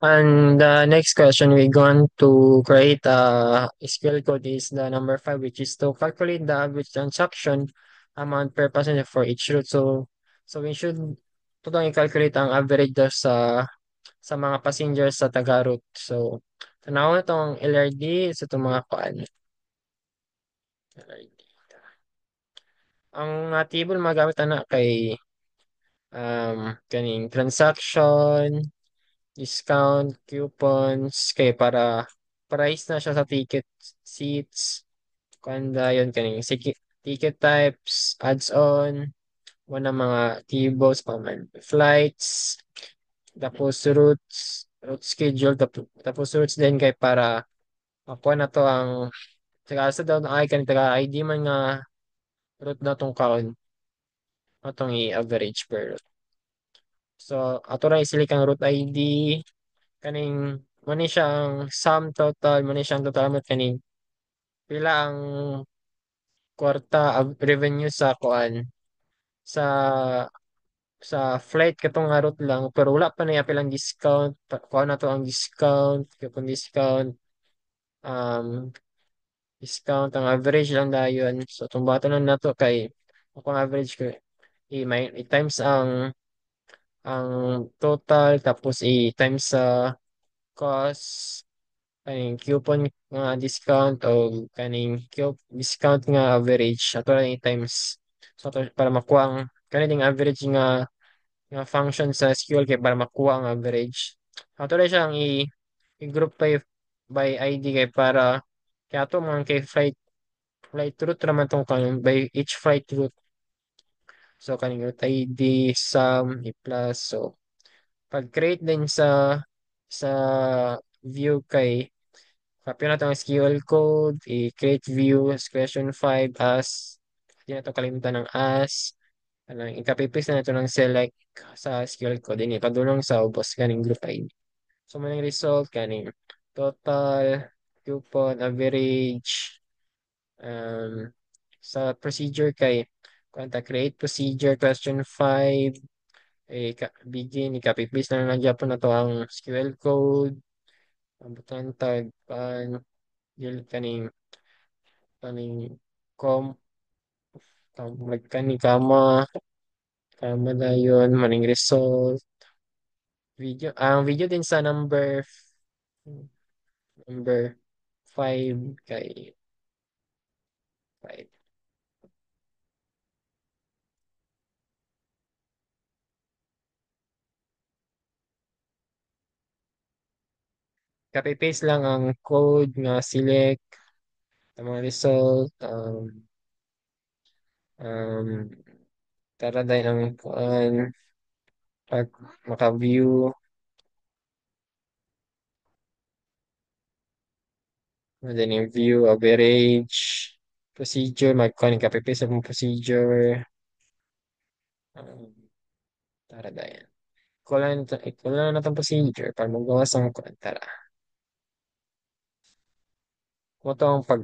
And the next question, we're going to create a SQL code is the number five, which is to calculate the average transaction amount per passenger for each route. So we should totally calculate ang average daw sa mga passengers sa taga-route. So, tanaw na itong LRD sa itong mga kuan. LRD. Ang table magamit na kay kaning transaction, discount, coupons, kay para price na siya sa ticket seats, kanda yun kaning ticket types, adds on, wala mga tibos, paman flights, tapos route schedule, tapos routes din kay para makuha na to ang taga sa daw ay kan taga ID man nga route na tong kaon atong i-average per route. So ato ra isili kang route ID kaning mani siya ang sum total, mani siya ang total mo kaning pila ang kwarta revenue sa kuan sa sa flight katong nga route lang pero wala pa na pilang discount kuha na to ang discount kung discount um discount ang average lang dayon so itong bato lang nato kay kung average ko i-times ang total tapos i-times sa cost kaning coupon nga discount o kaning discount nga average ato lang i-times so para makuha ang kaning average nga function sa SQL kay para makuha ang average ato lang siyang i-group by ID kay para kaya ato man kay flight route naman tong kaning by each flight route so kaning route ID sum i-plus so pag create din sa view kay copy na itong SQL code, i-create view, question 5 as, hindi na ito kalimutan ng as, i-copy-paste na ito ng select sa SQL code, ini padulong sa ubos kaning group ID. So, maning result, kaning total, coupon, average, um, sa procedure kay, kanta create procedure, question 5, begin, i-copy-paste na lang dyan po na to ang SQL code, ang butang tag, kaning kaning com kaning kama na yun maning result video ang video din sa number 5 kay 5 copy paste lang ang code nga select ang mga result um tara dahil ang pag maka-view then yung view average procedure magkuhan copy paste ang procedure um, tara dahil kulang na itong procedure para magawa sa mga tara mo to ang pag